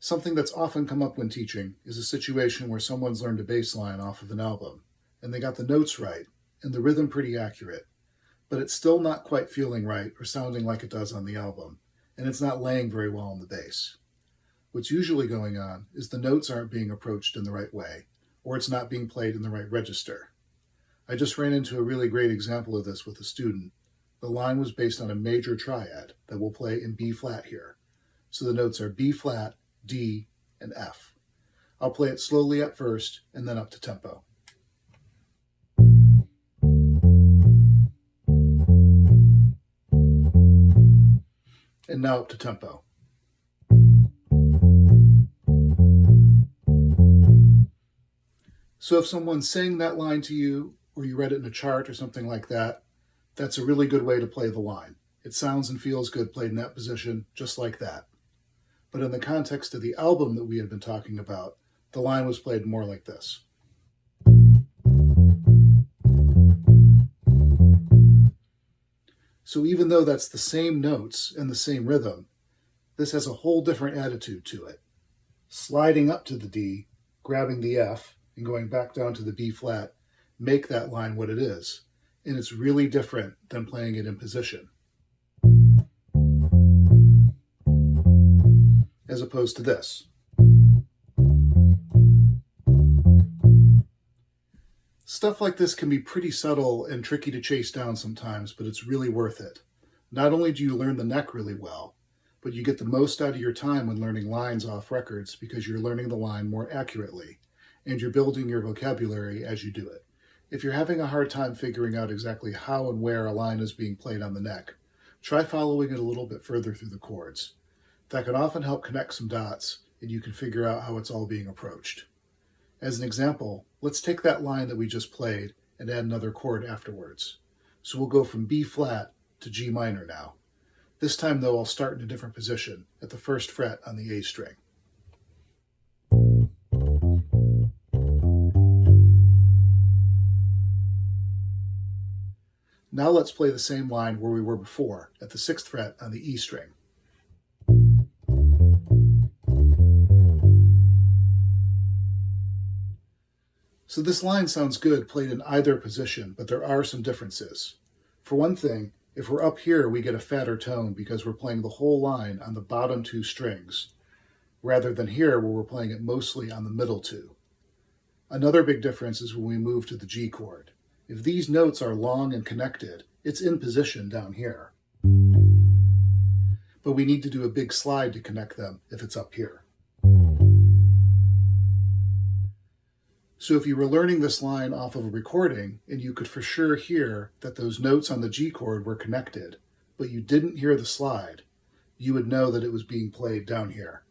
Something that's often come up when teaching is a situation where someone's learned a bass line off of an album, and they got the notes right, and the rhythm pretty accurate, but it's still not quite feeling right or sounding like it does on the album, and it's not laying very well on the bass. What's usually going on is the notes aren't being approached in the right way, or it's not being played in the right register. I just ran into a really great example of this with a student. The line was based on a major triad that we'll play in B flat here. So the notes are B flat, D, and F. I'll play it slowly at first and then up to tempo. And now up to tempo. So if someone's saying that line to you, or you read it in a chart or something like that, that's a really good way to play the line. It sounds and feels good played in that position, just like that. But in the context of the album that we had been talking about, the line was played more like this. So even though that's the same notes and the same rhythm, this has a whole different attitude to it. Sliding up to the D, grabbing the F, and going back down to the B flat make that line what it is. And it's really different than playing it in position, as opposed to this. Stuff like this can be pretty subtle and tricky to chase down sometimes, but it's really worth it. Not only do you learn the neck really well, but you get the most out of your time when learning lines off records because you're learning the line more accurately, and you're building your vocabulary as you do it. If you're having a hard time figuring out exactly how and where a line is being played on the neck, try following it a little bit further through the chords. That can often help connect some dots, and you can figure out how it's all being approached. As an example, let's take that line that we just played and add another chord afterwards. So we'll go from B flat to G minor now. This time though, I'll start in a different position, at the first fret on the A string. Now let's play the same line where we were before, at the 6th fret on the E string. So this line sounds good played in either position, but there are some differences. For one thing, if we're up here, we get a fatter tone because we're playing the whole line on the bottom 2 strings, rather than here where we're playing it mostly on the middle 2. Another big difference is when we move to the G chord. If these notes are long and connected, it's in position down here. But we need to do a big slide to connect them if it's up here. So if you were learning this line off of a recording and you could for sure hear that those notes on the G chord were connected, but you didn't hear the slide, you would know that it was being played down here.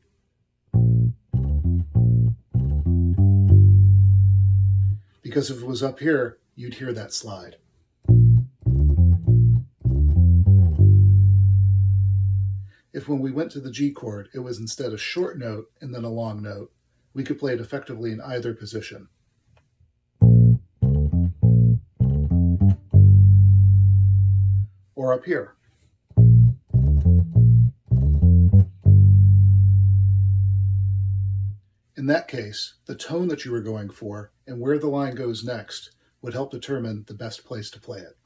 Because if it was up here, you'd hear that slide. If when we went to the G chord, it was instead a short note and then a long note, we could play it effectively in either position. Or up here. In that case, the tone that you were going for and where the line goes next would help determine the best place to play it.